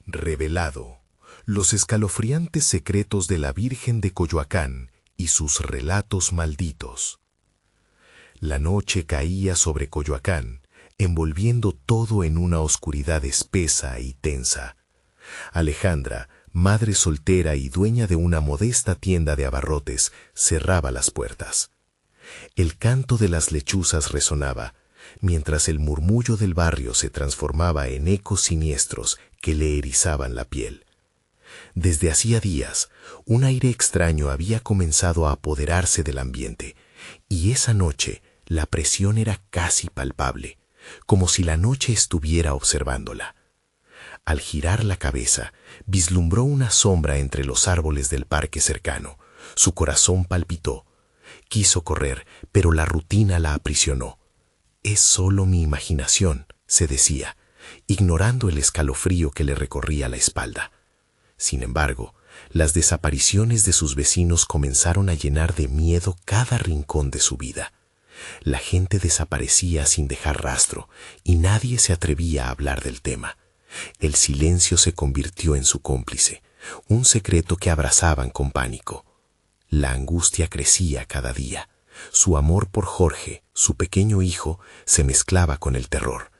Revelado, los escalofriantes secretos de la Virgen de Coyoacán y sus relatos malditos. La noche caía sobre Coyoacán, envolviendo todo en una oscuridad espesa y tensa. Alejandra, madre soltera y dueña de una modesta tienda de abarrotes, cerraba las puertas. El canto de las lechuzas resonaba, mientras el murmullo del barrio se transformaba en ecos siniestros que le erizaban la piel. Desde hacía días, un aire extraño había comenzado a apoderarse del ambiente, y esa noche la presión era casi palpable, como si la noche estuviera observándola. Al girar la cabeza, vislumbró una sombra entre los árboles del parque cercano. Su corazón palpitó. Quiso correr, pero la rutina la aprisionó. «Es solo mi imaginación», se decía, ignorando el escalofrío que le recorría la espalda. Sin embargo, las desapariciones de sus vecinos comenzaron a llenar de miedo cada rincón de su vida. La gente desaparecía sin dejar rastro y nadie se atrevía a hablar del tema. El silencio se convirtió en su cómplice, un secreto que abrazaban con pánico. La angustia crecía cada día. Su amor por Jorge, su pequeño hijo, se mezclaba con el terror.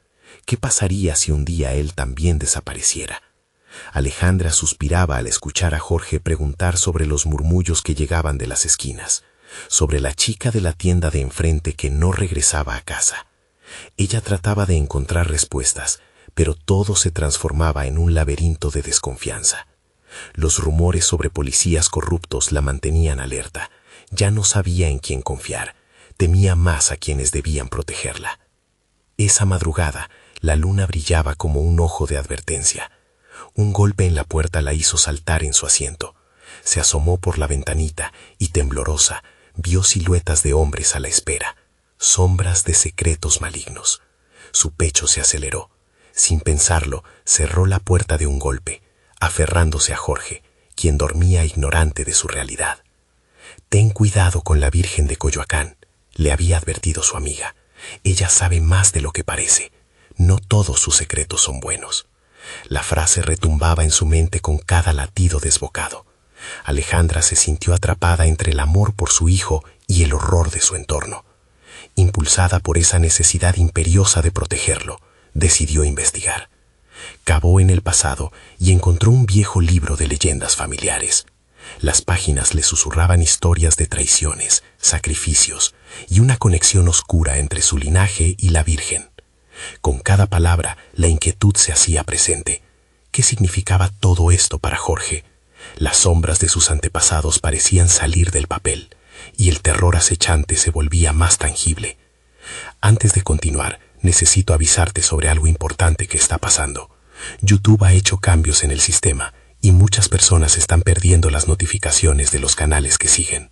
¿Qué pasaría si un día él también desapareciera? Alejandra suspiraba al escuchar a Jorge preguntar sobre los murmullos que llegaban de las esquinas, sobre la chica de la tienda de enfrente que no regresaba a casa. Ella trataba de encontrar respuestas, pero todo se transformaba en un laberinto de desconfianza. Los rumores sobre policías corruptos la mantenían alerta. Ya no sabía en quién confiar. Temía más a quienes debían protegerla. Esa madrugada, la luna brillaba como un ojo de advertencia. Un golpe en la puerta la hizo saltar en su asiento. Se asomó por la ventanita y, temblorosa, vio siluetas de hombres a la espera, sombras de secretos malignos. Su pecho se aceleró. Sin pensarlo, cerró la puerta de un golpe, aferrándose a Jorge, quien dormía ignorante de su realidad. «Ten cuidado con la Virgen de Coyoacán», le había advertido su amiga. «Ella sabe más de lo que parece. No todos sus secretos son buenos». La frase retumbaba en su mente con cada latido desbocado. Alejandra se sintió atrapada entre el amor por su hijo y el horror de su entorno. Impulsada por esa necesidad imperiosa de protegerlo, decidió investigar. Cavó en el pasado y encontró un viejo libro de leyendas familiares. Las páginas le susurraban historias de traiciones, sacrificios y una conexión oscura entre su linaje y la Virgen. Con cada palabra, la inquietud se hacía presente. ¿Qué significaba todo esto para Jorge? Las sombras de sus antepasados parecían salir del papel, y el terror acechante se volvía más tangible. Antes de continuar, necesito avisarte sobre algo importante que está pasando. YouTube ha hecho cambios en el sistema, y muchas personas están perdiendo las notificaciones de los canales que siguen.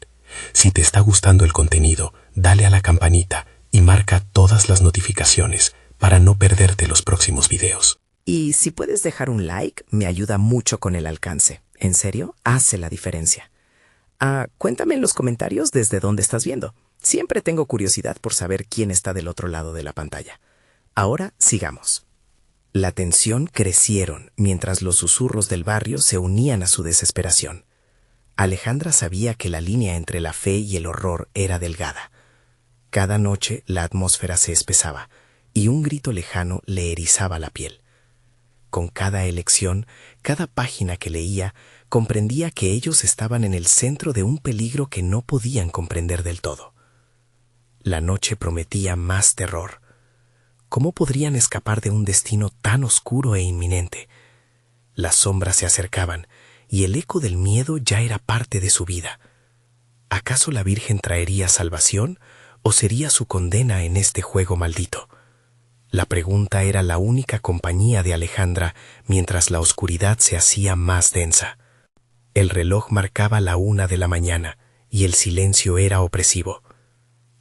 Si te está gustando el contenido, dale a la campanita y marca todas las notificaciones para no perderte los próximos videos. Y si puedes dejar un like, me ayuda mucho con el alcance. ¿En serio? Hace la diferencia. Cuéntame en los comentarios desde dónde estás viendo. Siempre tengo curiosidad por saber quién está del otro lado de la pantalla. Ahora sigamos. La tensión crecieron mientras los susurros del barrio se unían a su desesperación. Alejandra sabía que la línea entre la fe y el horror era delgada. Cada noche la atmósfera se espesaba y un grito lejano le erizaba la piel. Con cada elección, cada página que leía, comprendía que ellos estaban en el centro de un peligro que no podían comprender del todo. La noche prometía más terror. ¿Cómo podrían escapar de un destino tan oscuro e inminente? Las sombras se acercaban y el eco del miedo ya era parte de su vida. ¿Acaso la Virgen traería salvación o sería su condena en este juego maldito? La pregunta era la única compañía de Alejandra mientras la oscuridad se hacía más densa. El reloj marcaba la 1 de la mañana y el silencio era opresivo.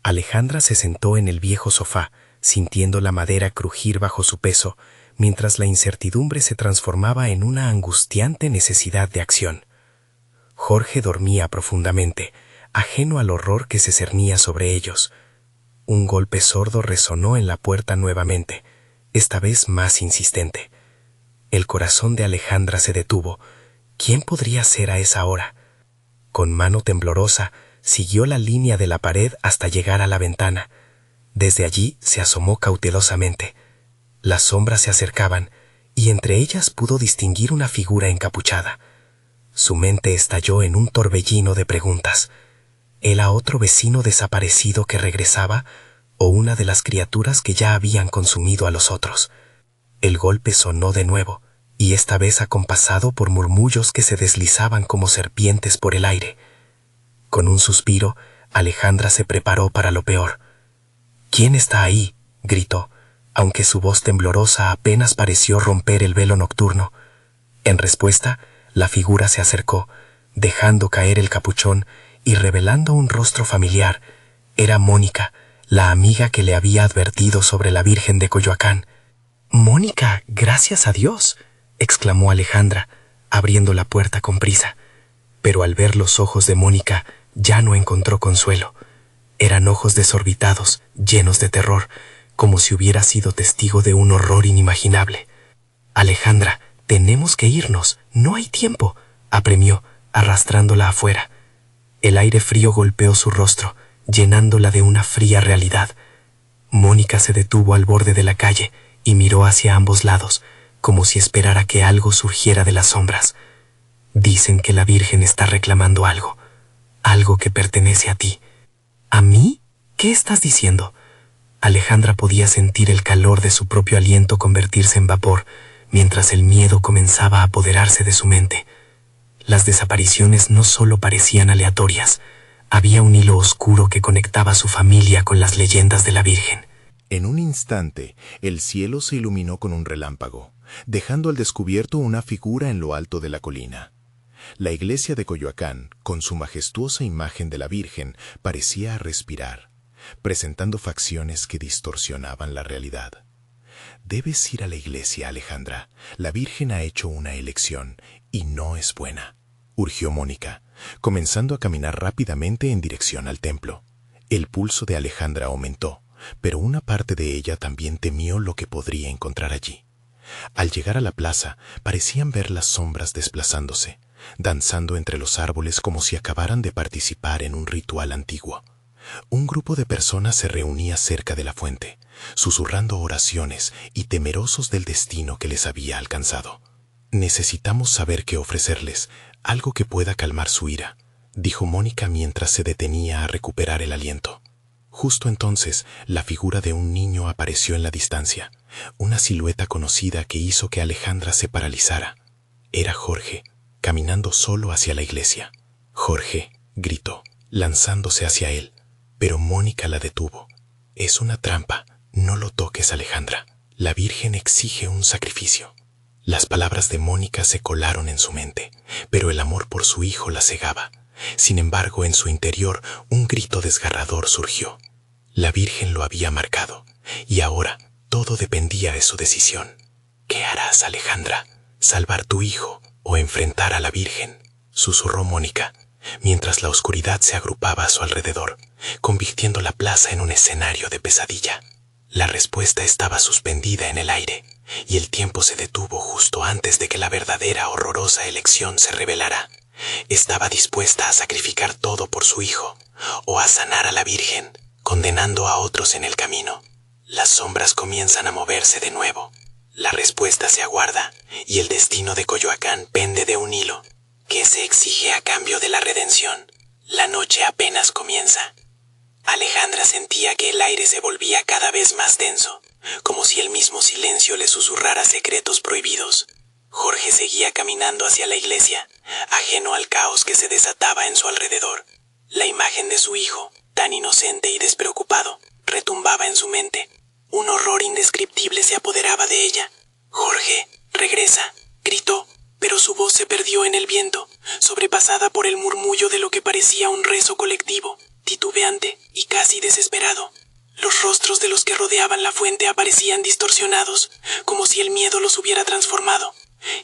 Alejandra se sentó en el viejo sofá, sintiendo la madera crujir bajo su peso, mientras la incertidumbre se transformaba en una angustiante necesidad de acción. Jorge dormía profundamente, ajeno al horror que se cernía sobre ellos. Un golpe sordo resonó en la puerta nuevamente, esta vez más insistente. El corazón de Alejandra se detuvo. ¿Quién podría ser a esa hora? Con mano temblorosa, siguió la línea de la pared hasta llegar a la ventana. Desde allí se asomó cautelosamente. Las sombras se acercaban, y entre ellas pudo distinguir una figura encapuchada. Su mente estalló en un torbellino de preguntas. ¿Era otro vecino desaparecido que regresaba, o una de las criaturas que ya habían consumido a los otros? El golpe sonó de nuevo, y esta vez acompasado por murmullos que se deslizaban como serpientes por el aire. Con un suspiro, Alejandra se preparó para lo peor. «¿Quién está ahí?», gritó, aunque su voz temblorosa apenas pareció romper el velo nocturno. En respuesta, la figura se acercó, dejando caer el capuchón y revelando un rostro familiar. Era Mónica, la amiga que le había advertido sobre la Virgen de Coyoacán. «Mónica, gracias a Dios», exclamó Alejandra, abriendo la puerta con prisa. Pero al ver los ojos de Mónica, ya no encontró consuelo. Eran ojos desorbitados, llenos de terror, como si hubiera sido testigo de un horror inimaginable. «Alejandra, tenemos que irnos, no hay tiempo», apremió, arrastrándola afuera. El aire frío golpeó su rostro, llenándola de una fría realidad. Mónica se detuvo al borde de la calle y miró hacia ambos lados, como si esperara que algo surgiera de las sombras. «Dicen que la Virgen está reclamando algo, algo que pertenece a ti». «¿A mí? ¿Qué estás diciendo?». Alejandra podía sentir el calor de su propio aliento convertirse en vapor, mientras el miedo comenzaba a apoderarse de su mente. Las desapariciones no solo parecían aleatorias, había un hilo oscuro que conectaba a su familia con las leyendas de la Virgen. En un instante, el cielo se iluminó con un relámpago, dejando al descubierto una figura en lo alto de la colina. La iglesia de Coyoacán, con su majestuosa imagen de la Virgen, parecía respirar, presentando facciones que distorsionaban la realidad. «Debes ir a la iglesia, Alejandra. La Virgen ha hecho una elección y no es buena», urgió Mónica, comenzando a caminar rápidamente en dirección al templo. El pulso de Alejandra aumentó, pero una parte de ella también temió lo que podría encontrar allí. Al llegar a la plaza, parecían ver las sombras desplazándose, danzando entre los árboles como si acabaran de participar en un ritual antiguo. Un grupo de personas se reunía cerca de la fuente, susurrando oraciones y temerosos del destino que les había alcanzado. «Necesitamos saber qué ofrecerles, algo que pueda calmar su ira», dijo Mónica mientras se detenía a recuperar el aliento. Justo entonces, la figura de un niño apareció en la distancia, una silueta conocida que hizo que Alejandra se paralizara. Era Jorge, caminando solo hacia la iglesia. «Jorge», gritó, lanzándose hacia él, pero Mónica la detuvo. «Es una trampa, no lo toques, Alejandra. La Virgen exige un sacrificio». Las palabras de Mónica se colaron en su mente, pero el amor por su hijo la cegaba. Sin embargo, en su interior, un grito desgarrador surgió. La Virgen lo había marcado, y ahora todo dependía de su decisión. «¿Qué harás, Alejandra? ¿Salvar tu hijo o enfrentar a la Virgen?», susurró Mónica, mientras la oscuridad se agrupaba a su alrededor, convirtiendo la plaza en un escenario de pesadilla. La respuesta estaba suspendida en el aire, y el tiempo se detuvo justo antes de que la verdadera horrorosa elección se revelara. Estaba dispuesta a sacrificar todo por su hijo, o a sanar a la Virgen, condenando a otros en el camino. Las sombras comienzan a moverse de nuevo. La respuesta se aguarda, y el destino de Coyoacán pende de un hilo. ¿Qué se exige a cambio de la redención? La noche apenas comienza. Alejandra sentía que el aire se volvía cada vez más denso, como si el mismo silencio le susurrara secretos prohibidos. Jorge seguía caminando hacia la iglesia, ajeno al caos que se desataba en su alrededor. La imagen de su hijo, tan inocente y despreocupado, retumbaba en su mente. Un horror indescriptible se apoderaba de ella. «Jorge, regresa», gritó, pero su voz se perdió en el viento, sobrepasada por el murmullo de lo que parecía un rezo colectivo, titubeante y casi desesperado. Los rostros de los que rodeaban la fuente aparecían distorsionados, como si el miedo los hubiera transformado,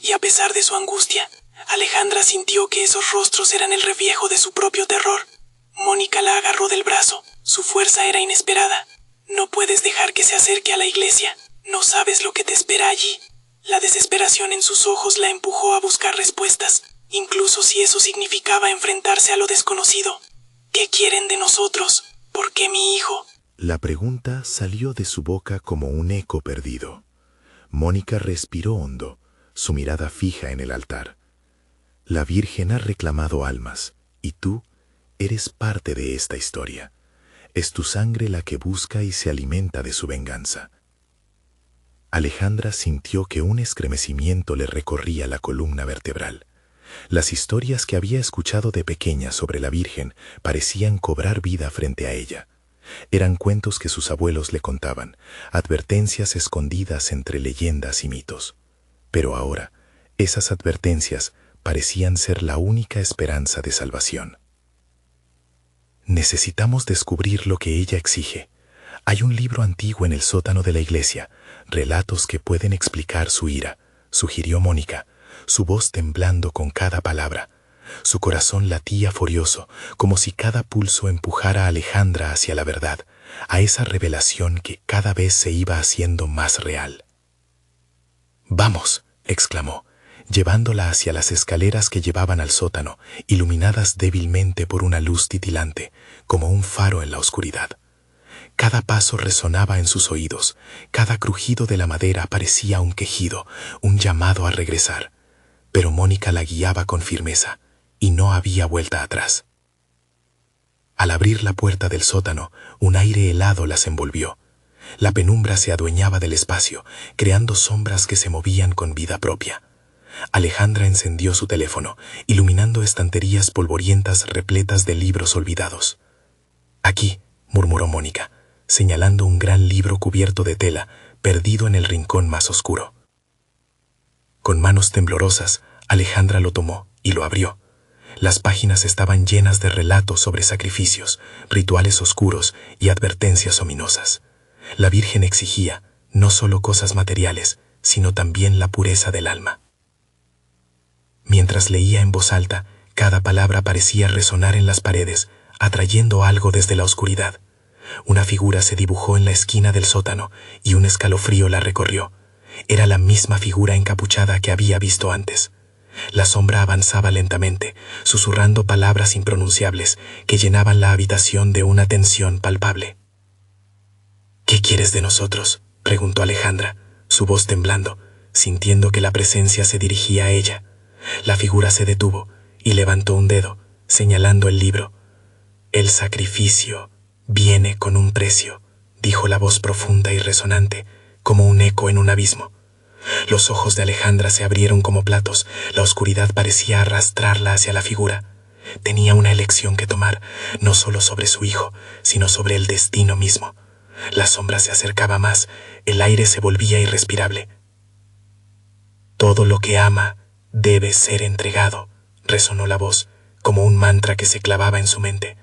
y a pesar de su angustia, Alejandra sintió que esos rostros eran el reflejo de su propio terror. Mónica la agarró del brazo. Su fuerza era inesperada. «No puedes dejar que se acerque a la iglesia. No sabes lo que te espera allí». La desesperación en sus ojos la empujó a buscar respuestas, incluso si eso significaba enfrentarse a lo desconocido. ¿Qué quieren de nosotros? ¿Por qué mi hijo? La pregunta salió de su boca como un eco perdido. Mónica respiró hondo, su mirada fija en el altar. La Virgen ha reclamado almas, y tú eres parte de esta historia. Es tu sangre la que busca y se alimenta de su venganza. Alejandra sintió que un estremecimiento le recorría la columna vertebral. Las historias que había escuchado de pequeña sobre la Virgen parecían cobrar vida frente a ella. Eran cuentos que sus abuelos le contaban, advertencias escondidas entre leyendas y mitos. Pero ahora, esas advertencias parecían ser la única esperanza de salvación. Necesitamos descubrir lo que ella exige. Hay un libro antiguo en el sótano de la iglesia, relatos que pueden explicar su ira, sugirió Mónica, su voz temblando con cada palabra. Su corazón latía furioso, como si cada pulso empujara a Alejandra hacia la verdad, a esa revelación que cada vez se iba haciendo más real. «Vamos», exclamó, llevándola hacia las escaleras que llevaban al sótano, iluminadas débilmente por una luz titilante, como un faro en la oscuridad. Cada paso resonaba en sus oídos, cada crujido de la madera parecía un quejido, un llamado a regresar. Pero Mónica la guiaba con firmeza, y no había vuelta atrás. Al abrir la puerta del sótano, un aire helado las envolvió. La penumbra se adueñaba del espacio, creando sombras que se movían con vida propia. Alejandra encendió su teléfono, iluminando estanterías polvorientas repletas de libros olvidados. «Aquí», murmuró Mónica, señalando un gran libro cubierto de tela, perdido en el rincón más oscuro. Con manos temblorosas, Alejandra lo tomó y lo abrió. Las páginas estaban llenas de relatos sobre sacrificios, rituales oscuros y advertencias ominosas. La Virgen exigía no solo cosas materiales, sino también la pureza del alma. Mientras leía en voz alta, cada palabra parecía resonar en las paredes, atrayendo algo desde la oscuridad. Una figura se dibujó en la esquina del sótano y un escalofrío la recorrió. Era la misma figura encapuchada que había visto antes. La sombra avanzaba lentamente, susurrando palabras impronunciables que llenaban la habitación de una tensión palpable. «¿Qué quieres de nosotros?», preguntó Alejandra, su voz temblando, sintiendo que la presencia se dirigía a ella. La figura se detuvo y levantó un dedo, señalando el libro. «El sacrificio viene con un precio», dijo la voz profunda y resonante, como un eco en un abismo. Los ojos de Alejandra se abrieron como platos, la oscuridad parecía arrastrarla hacia la figura. Tenía una elección que tomar, no solo sobre su hijo, sino sobre el destino mismo. La sombra se acercaba más, el aire se volvía irrespirable. «Todo lo que ama debe ser entregado», resonó la voz, como un mantra que se clavaba en su mente.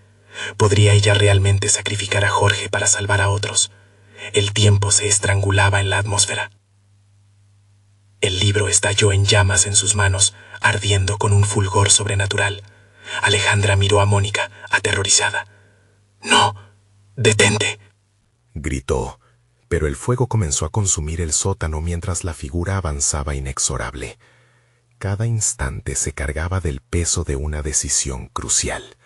¿Podría ella realmente sacrificar a Jorge para salvar a otros? El tiempo se estrangulaba en la atmósfera. El libro estalló en llamas en sus manos, ardiendo con un fulgor sobrenatural. Alejandra miró a Mónica, aterrorizada. «No, detente», gritó, pero el fuego comenzó a consumir el sótano mientras la figura avanzaba inexorable. Cada instante se cargaba del peso de una decisión crucial.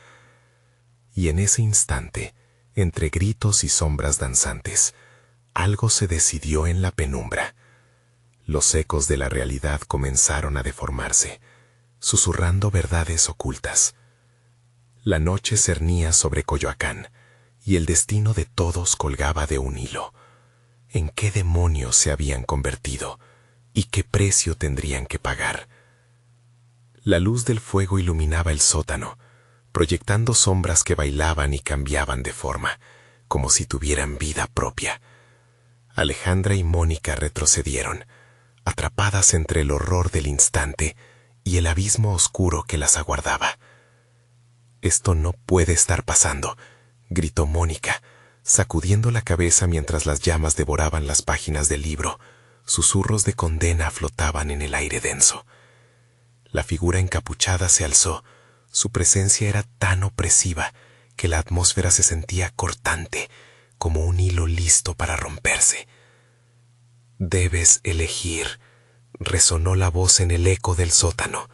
Y en ese instante, entre gritos y sombras danzantes, algo se decidió en la penumbra. Los ecos de la realidad comenzaron a deformarse, susurrando verdades ocultas. La noche cernía sobre Coyoacán, y el destino de todos colgaba de un hilo. ¿En qué demonios se habían convertido? ¿Y qué precio tendrían que pagar? La luz del fuego iluminaba el sótano, proyectando sombras que bailaban y cambiaban de forma, como si tuvieran vida propia. Alejandra y Mónica retrocedieron, atrapadas entre el horror del instante y el abismo oscuro que las aguardaba. «Esto no puede estar pasando», gritó Mónica, sacudiendo la cabeza mientras las llamas devoraban las páginas del libro. Susurros de condena flotaban en el aire denso. La figura encapuchada se alzó. Su presencia era tan opresiva que la atmósfera se sentía cortante, como un hilo listo para romperse. «Debes elegir», Resonó la voz en el eco del sótano,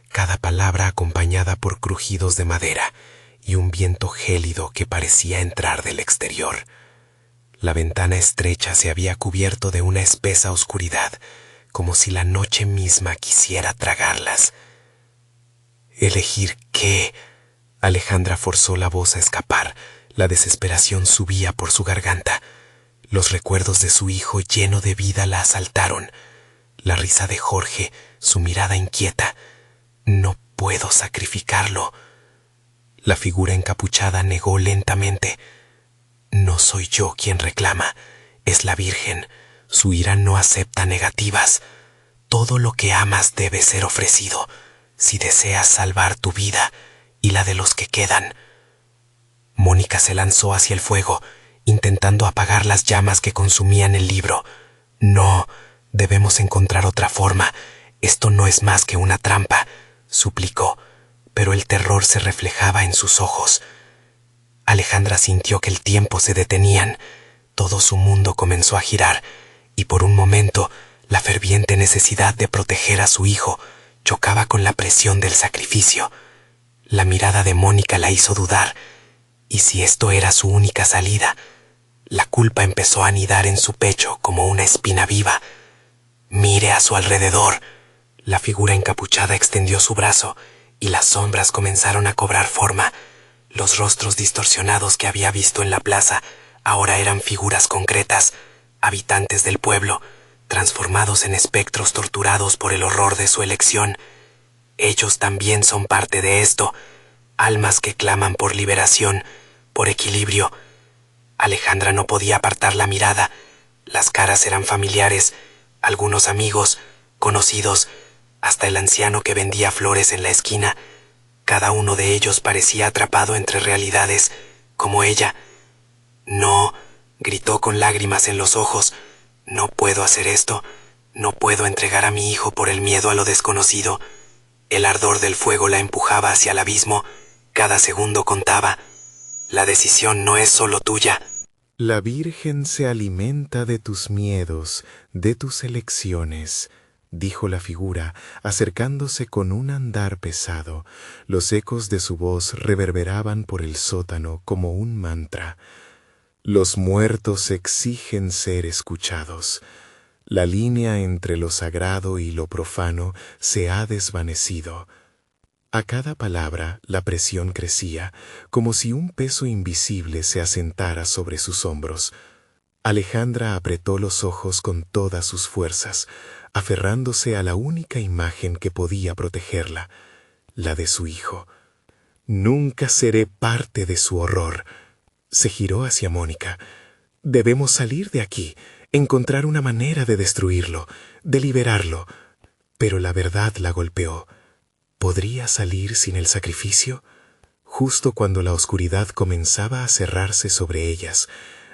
cada palabra acompañada por crujidos de madera y un viento gélido que parecía entrar del exterior. La ventana estrecha se había cubierto de una espesa oscuridad, como si la noche misma quisiera tragarlas. ¿Elegir qué? Alejandra forzó la voz a escapar. La desesperación subía por su garganta. Los recuerdos de su hijo lleno de vida la asaltaron. La risa de Jorge, su mirada inquieta. No puedo sacrificarlo. La figura encapuchada negó lentamente. No soy yo quien reclama, es la Virgen. Su ira no acepta negativas. Todo lo que amas debe ser ofrecido, si deseas salvar tu vida y la de los que quedan. Mónica se lanzó hacia el fuego, intentando apagar las llamas que consumían el libro. No, debemos encontrar otra forma. Esto no es más que una trampa, suplicó, pero el terror se reflejaba en sus ojos. Alejandra sintió que el tiempo se detenían. Todo su mundo comenzó a girar, y por un momento la ferviente necesidad de proteger a su hijo chocaba con la presión del sacrificio. La mirada de Mónica la hizo dudar. ¿Y si esto era su única salida? La culpa empezó a anidar en su pecho como una espina viva. Mire a su alrededor. La figura encapuchada extendió su brazo y las sombras comenzaron a cobrar forma. Los rostros distorsionados que había visto en la plaza ahora eran figuras concretas, habitantes del pueblo, transformados en espectros torturados por el horror de su elección. Ellos también son parte de esto, almas que claman por liberación, por equilibrio. Alejandra no podía apartar la mirada. Las caras eran familiares, algunos amigos, conocidos, hasta el anciano que vendía flores en la esquina. Cada uno de ellos parecía atrapado entre realidades, como ella. No, gritó con lágrimas en los ojos. No puedo hacer esto. No puedo entregar a mi hijo por el miedo a lo desconocido. El ardor del fuego la empujaba hacia el abismo. Cada segundo contaba. La decisión no es solo tuya. La Virgen se alimenta de tus miedos, de tus elecciones, dijo la figura, acercándose con un andar pesado. Los ecos de su voz reverberaban por el sótano como un mantra. Los muertos exigen ser escuchados. La línea entre lo sagrado y lo profano se ha desvanecido. A cada palabra la presión crecía, como si un peso invisible se asentara sobre sus hombros. Alejandra apretó los ojos con todas sus fuerzas, aferrándose a la única imagen que podía protegerla, la de su hijo. Nunca seré parte de su horror. Se giró hacia Mónica. Debemos salir de aquí, encontrar una manera de destruirlo, de liberarlo. Pero la verdad la golpeó. ¿Podría salir sin el sacrificio? Justo cuando la oscuridad comenzaba a cerrarse sobre ellas,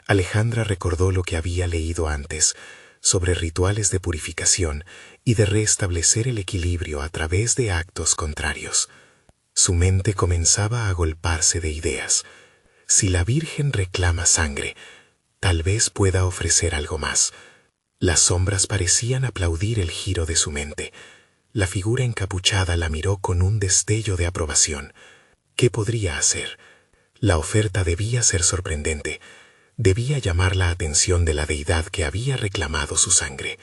Alejandra recordó lo que había leído antes, sobre rituales de purificación y de restablecer el equilibrio a través de actos contrarios. Su mente comenzaba a golparse de ideas. Si la Virgen reclama sangre, tal vez pueda ofrecer algo más. Las sombras parecían aplaudir el giro de su mente. La figura encapuchada la miró con un destello de aprobación. ¿Qué podría hacer? La oferta debía ser sorprendente. Debía llamar la atención de la deidad que había reclamado su sangre.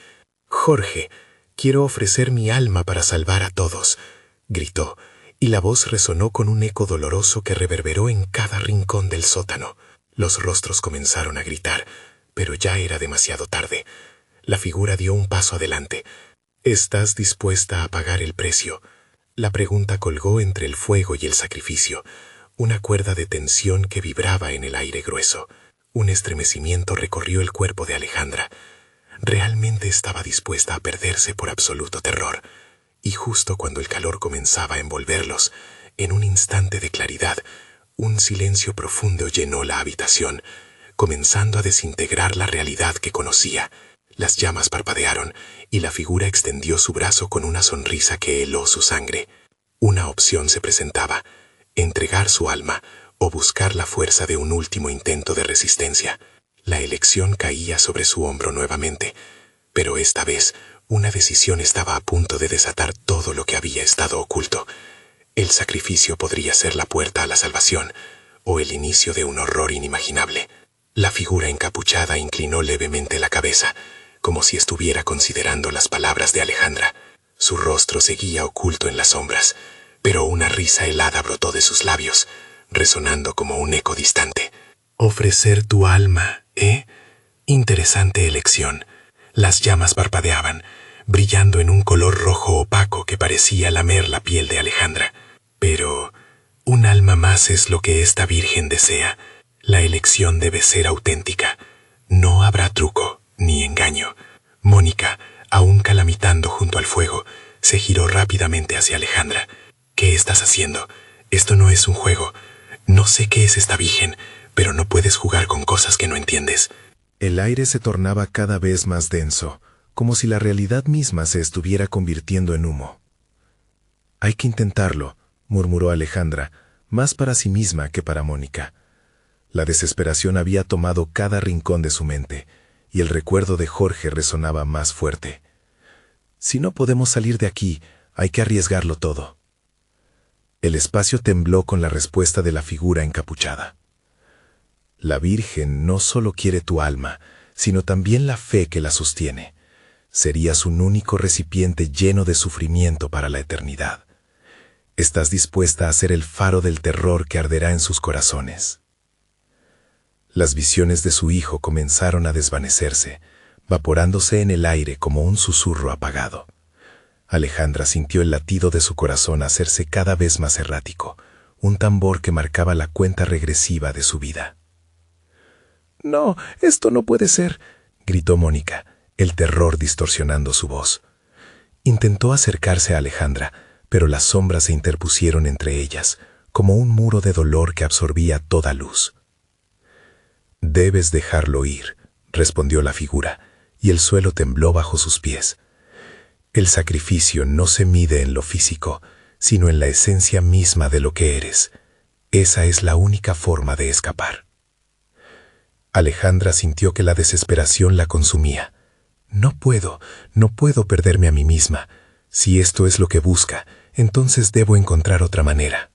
«Jorge, quiero ofrecer mi alma para salvar a todos», gritó, y la voz resonó con un eco doloroso que reverberó en cada rincón del sótano. Los rostros comenzaron a gritar, pero ya era demasiado tarde. La figura dio un paso adelante. ¿Estás dispuesta a pagar el precio? La pregunta colgó entre el fuego y el sacrificio, una cuerda de tensión que vibraba en el aire grueso. Un estremecimiento recorrió el cuerpo de Alejandra. Realmente estaba dispuesta a perderse por absoluto terror. Y justo cuando el calor comenzaba a envolverlos, en un instante de claridad, un silencio profundo llenó la habitación, comenzando a desintegrar la realidad que conocía. Las llamas parpadearon y la figura extendió su brazo con una sonrisa que heló su sangre. Una opción se presentaba: entregar su alma o buscar la fuerza de un último intento de resistencia. La elección caía sobre su hombro nuevamente, pero esta vez Una decisión estaba a punto de desatar todo lo que había estado oculto. El sacrificio podría ser la puerta a la salvación, o el inicio de un horror inimaginable. La figura encapuchada inclinó levemente la cabeza, como si estuviera considerando las palabras de Alejandra. Su rostro seguía oculto en las sombras, pero una risa helada brotó de sus labios, resonando como un eco distante. «Ofrecer tu alma, ¿eh? Interesante elección». Las llamas parpadeaban, brillando en un color rojo opaco que parecía lamer la piel de Alejandra. Pero un alma más es lo que esta virgen desea. La elección debe ser auténtica. No habrá truco ni engaño. Mónica, aún calamitando junto al fuego, se giró rápidamente hacia Alejandra. «¿Qué estás haciendo? Esto no es un juego. No sé qué es esta virgen, pero no puedes jugar con cosas que no entiendes». El aire se tornaba cada vez más denso, como si la realidad misma se estuviera convirtiendo en humo. «Hay que intentarlo», murmuró Alejandra, más para sí misma que para Mónica. La desesperación había tomado cada rincón de su mente, y el recuerdo de Jorge resonaba más fuerte. «Si no podemos salir de aquí, hay que arriesgarlo todo». El espacio tembló con la respuesta de la figura encapuchada. «La Virgen no solo quiere tu alma, sino también la fe que la sostiene. Serías un único recipiente lleno de sufrimiento para la eternidad. Estás dispuesta a ser el faro del terror que arderá en sus corazones». Las visiones de su hijo comenzaron a desvanecerse, vaporándose en el aire como un susurro apagado. Alejandra sintió el latido de su corazón hacerse cada vez más errático, un tambor que marcaba la cuenta regresiva de su vida. «No, esto no puede ser», gritó Mónica, el terror distorsionando su voz. Intentó acercarse a Alejandra, pero las sombras se interpusieron entre ellas, como un muro de dolor que absorbía toda luz. «Debes dejarlo ir», respondió la figura, y el suelo tembló bajo sus pies. «El sacrificio no se mide en lo físico, sino en la esencia misma de lo que eres. Esa es la única forma de escapar». Alejandra sintió que la desesperación la consumía. No puedo perderme a mí misma. Si esto es lo que busca, entonces debo encontrar otra manera».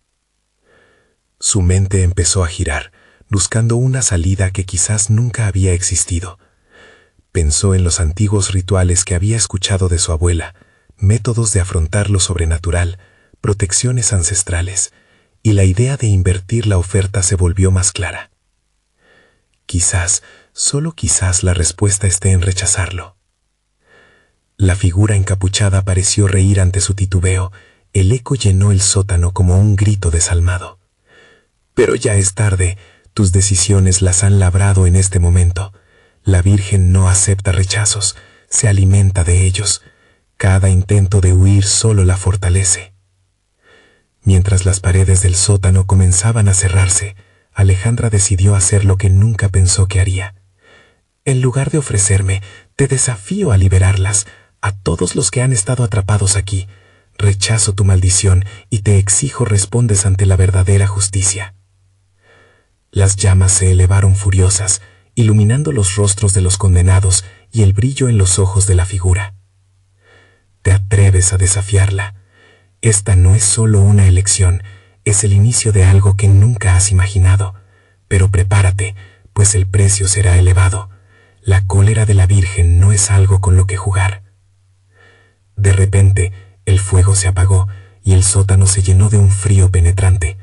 Su mente empezó a girar, buscando una salida que quizás nunca había existido. Pensó en los antiguos rituales que había escuchado de su abuela, métodos de afrontar lo sobrenatural, protecciones ancestrales, y la idea de invertir la oferta se volvió más clara. Quizás, solo quizás la respuesta esté en rechazarlo. La figura encapuchada pareció reír ante su titubeo. El eco llenó el sótano como un grito desalmado. «Pero ya es tarde. Tus decisiones las han labrado en este momento. La Virgen no acepta rechazos, se alimenta de ellos. Cada intento de huir solo la fortalece». Mientras las paredes del sótano comenzaban a cerrarse, Alejandra decidió hacer lo que nunca pensó que haría. «En lugar de ofrecerme, te desafío a liberarlas, a todos los que han estado atrapados aquí. Rechazo tu maldición y te exijo respondes ante la verdadera justicia». Las llamas se elevaron furiosas, iluminando los rostros de los condenados y el brillo en los ojos de la figura. «Te atreves a desafiarla. Esta no es solo una elección, es el inicio de algo que nunca has imaginado. Pero prepárate, pues el precio será elevado. La cólera de la Virgen no es algo con lo que jugar». De repente, el fuego se apagó y el sótano se llenó de un frío penetrante.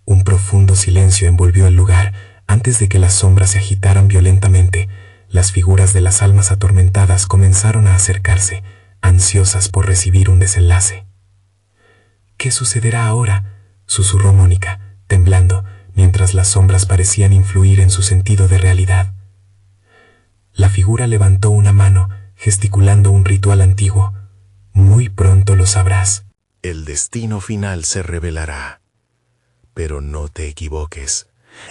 Un profundo silencio envolvió el lugar. Antes de que las sombras se agitaran violentamente, las figuras de las almas atormentadas comenzaron a acercarse, ansiosas por recibir un desenlace. «¿Qué sucederá ahora?», susurró Mónica, temblando, mientras las sombras parecían influir en su sentido de realidad. La figura levantó una mano, gesticulando un ritual antiguo. «Muy pronto lo sabrás». «El destino final se revelará. Pero no te equivoques.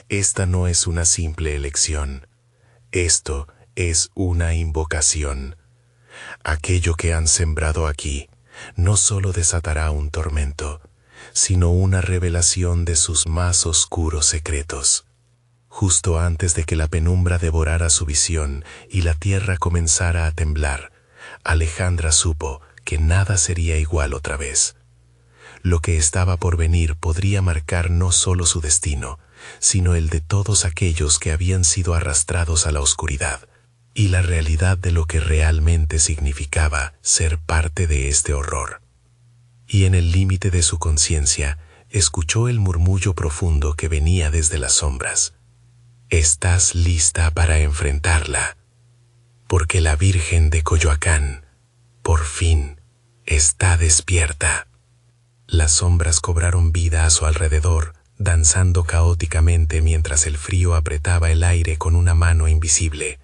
Esta no es una simple elección. Esto es una invocación. Aquello que han sembrado aquí no solo desatará un tormento, sino una revelación de sus más oscuros secretos». Justo antes de que la penumbra devorara su visión y la tierra comenzara a temblar, Alejandra supo que nada sería igual otra vez. Lo que estaba por venir podría marcar no solo su destino, sino el de todos aquellos que habían sido arrastrados a la oscuridad, y la realidad de lo que realmente significaba ser parte de este horror. Y en el límite de su conciencia, escuchó el murmullo profundo que venía desde las sombras. ¿Estás lista para enfrentarla? Porque la Virgen de Coyoacán, por fin, está despierta. Las sombras cobraron vida a su alrededor, danzando caóticamente mientras el frío apretaba el aire con una mano invisible.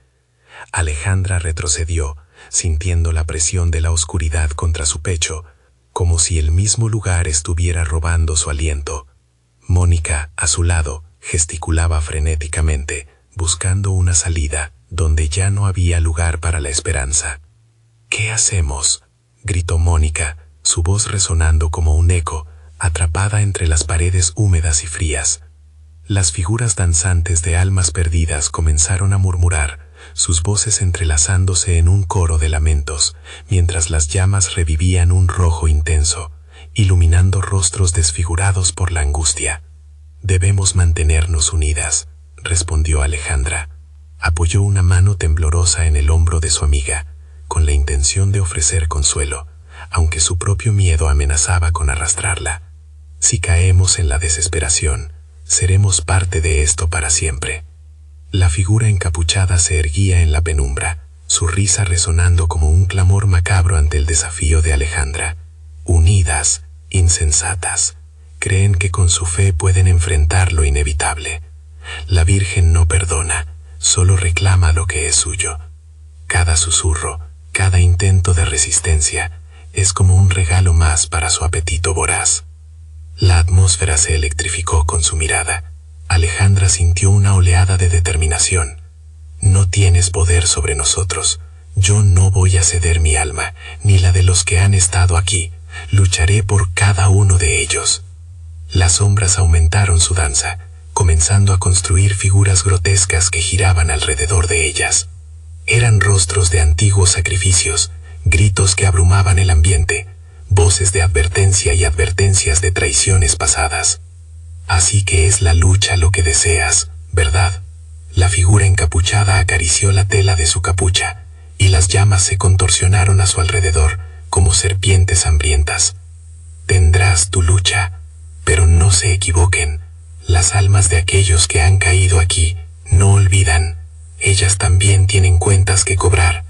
Alejandra retrocedió, sintiendo la presión de la oscuridad contra su pecho, como si el mismo lugar estuviera robando su aliento. Mónica, a su lado, gesticulaba frenéticamente, buscando una salida donde ya no había lugar para la esperanza. ¿Qué hacemos?, gritó Mónica, su voz resonando como un eco, atrapada entre las paredes húmedas y frías. Las figuras danzantes de almas perdidas comenzaron a murmurar, sus voces entrelazándose en un coro de lamentos, mientras las llamas revivían un rojo intenso, iluminando rostros desfigurados por la angustia. «Debemos mantenernos unidas», respondió Alejandra. Apoyó una mano temblorosa en el hombro de su amiga, con la intención de ofrecer consuelo, aunque su propio miedo amenazaba con arrastrarla. «Si caemos en la desesperación, seremos parte de esto para siempre». La figura encapuchada se erguía en la penumbra, su risa resonando como un clamor macabro ante el desafío de Alejandra. Unidas, insensatas, creen que con su fe pueden enfrentar lo inevitable. La Virgen no perdona, solo reclama lo que es suyo. Cada susurro, cada intento de resistencia, es como un regalo más para su apetito voraz. La atmósfera se electrificó con su mirada. Alejandra sintió una oleada de determinación. «No tienes poder sobre nosotros. Yo no voy a ceder mi alma, ni la de los que han estado aquí. Lucharé por cada uno de ellos». Las sombras aumentaron su danza, comenzando a construir figuras grotescas que giraban alrededor de ellas. Eran rostros de antiguos sacrificios, gritos que abrumaban el ambiente, voces de advertencia y advertencias de traiciones pasadas. «Así que es la lucha lo que deseas, ¿verdad?». La figura encapuchada acarició la tela de su capucha, y las llamas se contorsionaron a su alrededor, como serpientes hambrientas. «Tendrás tu lucha, pero no se equivoquen. Las almas de aquellos que han caído aquí no olvidan. Ellas también tienen cuentas que cobrar».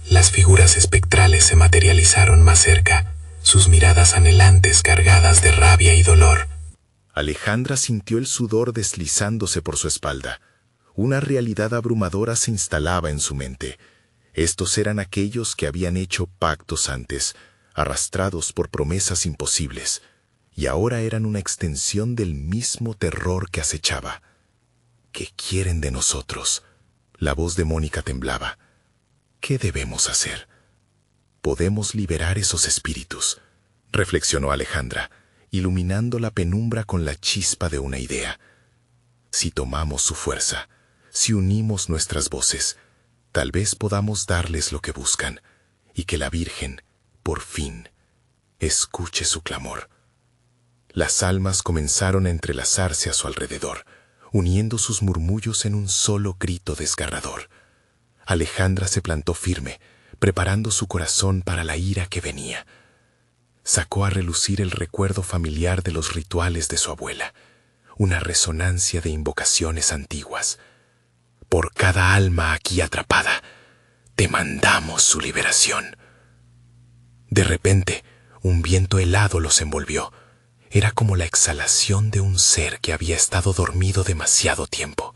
Las figuras espectrales se materializaron más cerca, sus miradas anhelantes cargadas de rabia y dolor. Alejandra sintió el sudor deslizándose por su espalda. Una realidad abrumadora se instalaba en su mente. Estos eran aquellos que habían hecho pactos antes, arrastrados por promesas imposibles, y ahora eran una extensión del mismo terror que acechaba. «¿Qué quieren de nosotros?». La voz de Mónica temblaba. «¿Qué debemos hacer?». «Podemos liberar esos espíritus», reflexionó Alejandra, iluminando la penumbra con la chispa de una idea. «Si tomamos su fuerza, si unimos nuestras voces, tal vez podamos darles lo que buscan, y que la Virgen, por fin, escuche su clamor». Las almas comenzaron a entrelazarse a su alrededor, uniendo sus murmullos en un solo grito desgarrador. Alejandra se plantó firme, preparando su corazón para la ira que venía. Sacó a relucir el recuerdo familiar de los rituales de su abuela, una resonancia de invocaciones antiguas. «Por cada alma aquí atrapada, te mandamos su liberación». De repente, un viento helado los envolvió. Era como la exhalación de un ser que había estado dormido demasiado tiempo.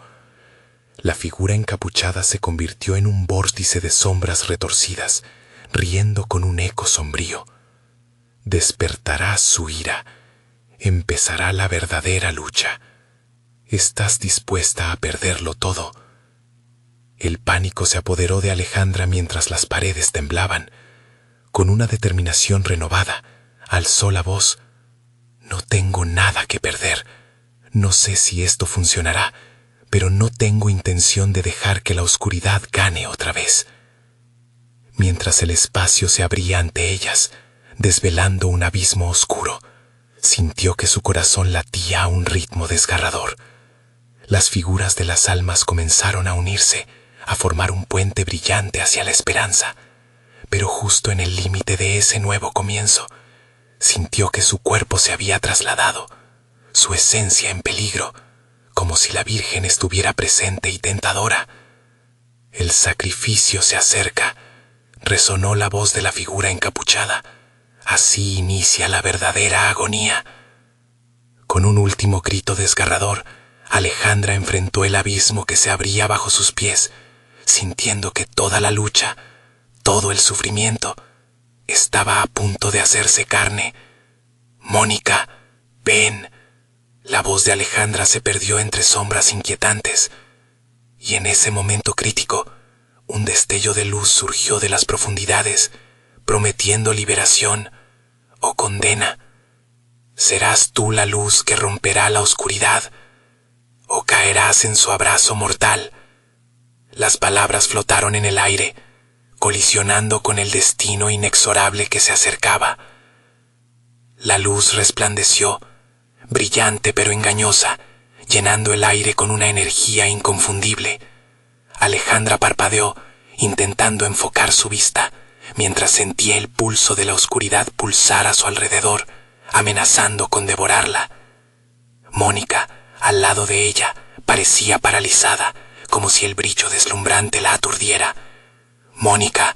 La figura encapuchada se convirtió en un vórtice de sombras retorcidas, riendo con un eco sombrío. Despertará su ira. Empezará la verdadera lucha. ¿Estás dispuesta a perderlo todo? El pánico se apoderó de Alejandra mientras las paredes temblaban. Con una determinación renovada, alzó la voz. «No tengo nada que perder. No sé si esto funcionará, pero no tengo intención de dejar que la oscuridad gane otra vez». mientras el espacio se abría ante ellas, desvelando un abismo oscuro. Sintió que su corazón latía a un ritmo desgarrador. Las figuras de las almas comenzaron a unirse, a formar un puente brillante hacia la esperanza. Pero justo en el límite de ese nuevo comienzo, sintió que su cuerpo se había trasladado, su esencia en peligro, como si la Virgen estuviera presente y tentadora. El sacrificio se acerca, resonó la voz de la figura encapuchada. Así inicia la verdadera agonía. Con un último grito desgarrador, Alejandra enfrentó el abismo que se abría bajo sus pies, sintiendo que toda la lucha, todo el sufrimiento, estaba a punto de hacerse carne. «Mónica, ven». La voz de Alejandra se perdió entre sombras inquietantes, y en ese momento crítico, un destello de luz surgió de las profundidades, prometiendo liberación o condena. ¿Serás tú la luz que romperá la oscuridad, o caerás en su abrazo mortal? Las palabras flotaron en el aire, colisionando con el destino inexorable que se acercaba. La luz resplandeció, brillante pero engañosa, llenando el aire con una energía inconfundible. Alejandra parpadeó, intentando enfocar su vista, mientras sentía el pulso de la oscuridad pulsar a su alrededor, amenazando con devorarla. Mónica, al lado de ella, parecía paralizada, como si el brillo deslumbrante la aturdiera. «Mónica,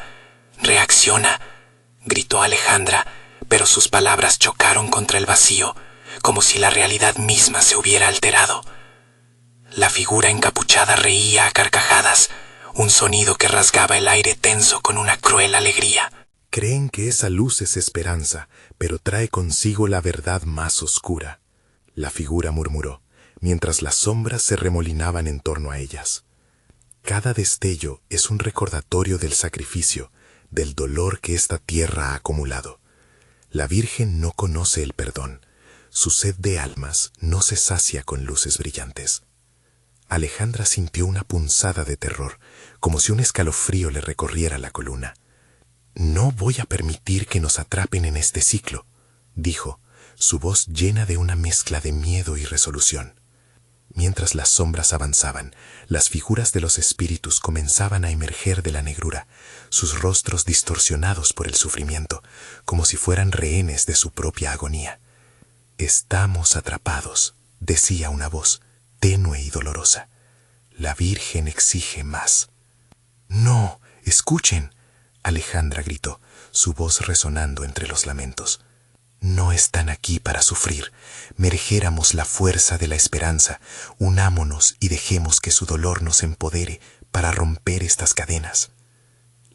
reacciona», gritó Alejandra, pero sus palabras chocaron contra el vacío, como si la realidad misma se hubiera alterado. La figura encapuchada reía a carcajadas, un sonido que rasgaba el aire tenso con una cruel alegría. Creen que esa luz es esperanza, pero trae consigo la verdad más oscura. La figura murmuró, mientras las sombras se remolinaban en torno a ellas. Cada destello es un recordatorio del sacrificio, del dolor que esta tierra ha acumulado. La Virgen no conoce el perdón. Su sed de almas no se sacia con luces brillantes. Alejandra sintió una punzada de terror, como si un escalofrío le recorriera la columna. «No voy a permitir que nos atrapen en este ciclo», dijo, su voz llena de una mezcla de miedo y resolución. Mientras las sombras avanzaban, las figuras de los espíritus comenzaban a emerger de la negrura, sus rostros distorsionados por el sufrimiento, como si fueran rehenes de su propia agonía. «Estamos atrapados», decía una voz, tenue y dolorosa. «La Virgen exige más». «No, escuchen», Alejandra gritó, su voz resonando entre los lamentos. «No están aquí para sufrir. Mereciéramos la fuerza de la esperanza. Unámonos y dejemos que su dolor nos empodere para romper estas cadenas».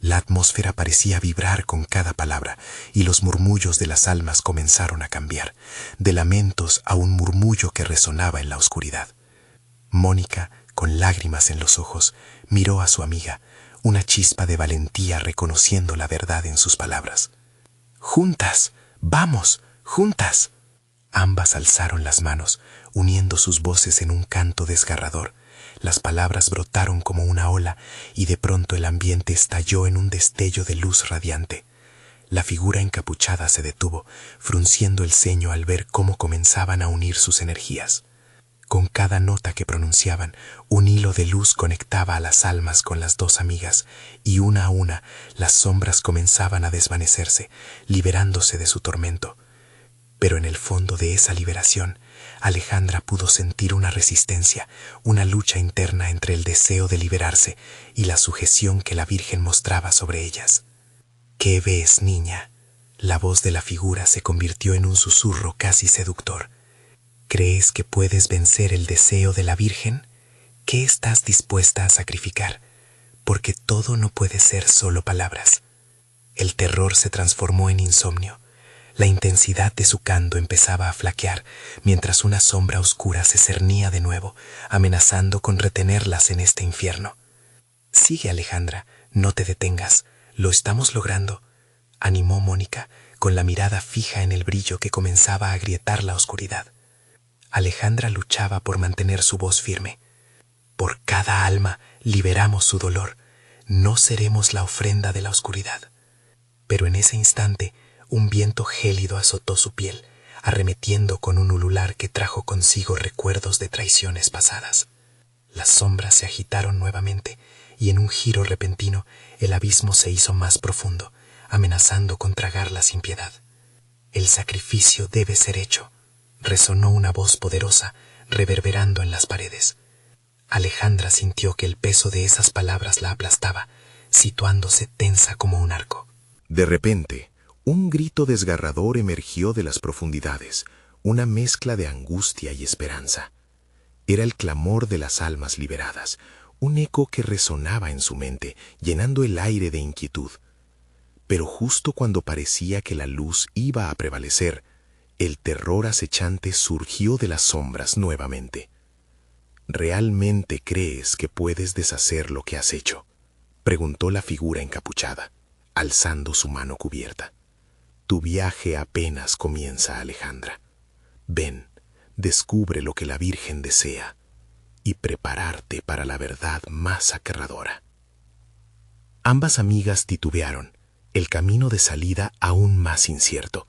La atmósfera parecía vibrar con cada palabra, y los murmullos de las almas comenzaron a cambiar, de lamentos a un murmullo que resonaba en la oscuridad. Mónica, con lágrimas en los ojos, miró a su amiga, una chispa de valentía reconociendo la verdad en sus palabras. «Juntas, vamos, juntas». Ambas alzaron las manos, uniendo sus voces en un canto desgarrador. Las palabras brotaron como una ola y de pronto el ambiente estalló en un destello de luz radiante. La figura encapuchada se detuvo, frunciendo el ceño al ver cómo comenzaban a unir sus energías. Con cada nota que pronunciaban, un hilo de luz conectaba a las almas con las dos amigas, y una a una las sombras comenzaban a desvanecerse, liberándose de su tormento. Pero en el fondo de esa liberación, Alejandra pudo sentir una resistencia, una lucha interna entre el deseo de liberarse y la sujeción que la Virgen mostraba sobre ellas. «¿Qué ves, niña?». La voz de la figura se convirtió en un susurro casi seductor. «¿Crees que puedes vencer el deseo de la Virgen? ¿Qué estás dispuesta a sacrificar? Porque todo no puede ser solo palabras». El terror se transformó en insomnio. La intensidad de su canto empezaba a flaquear, mientras una sombra oscura se cernía de nuevo, amenazando con retenerlas en este infierno. «Sigue, Alejandra, no te detengas, lo estamos logrando», animó Mónica, con la mirada fija en el brillo que comenzaba a agrietar la oscuridad. Alejandra luchaba por mantener su voz firme. «Por cada alma liberamos su dolor. no seremos la ofrenda de la oscuridad. Pero en ese instante, un viento gélido azotó su piel, arremetiendo con un ulular que trajo consigo recuerdos de traiciones pasadas. Las sombras se agitaron nuevamente, y en un giro repentino, el abismo se hizo más profundo, amenazando con tragarla sin piedad. El sacrificio debe ser hecho, resonó una voz poderosa, reverberando en las paredes. Alejandra sintió que el peso de esas palabras la aplastaba, situándose tensa como un arco. De repente, un grito desgarrador emergió de las profundidades, una mezcla de angustia y esperanza. Era el clamor de las almas liberadas, un eco que resonaba en su mente, llenando el aire de inquietud. Pero justo cuando parecía que la luz iba a prevalecer, el terror acechante surgió de las sombras nuevamente. ¿Realmente crees que puedes deshacer lo que has hecho?, preguntó la figura encapuchada, alzando su mano cubierta. Tu viaje apenas comienza, Alejandra. Ven, descubre lo que la Virgen desea y prepararte para la verdad más aterradora. Ambas amigas titubearon, el camino de salida aún más incierto.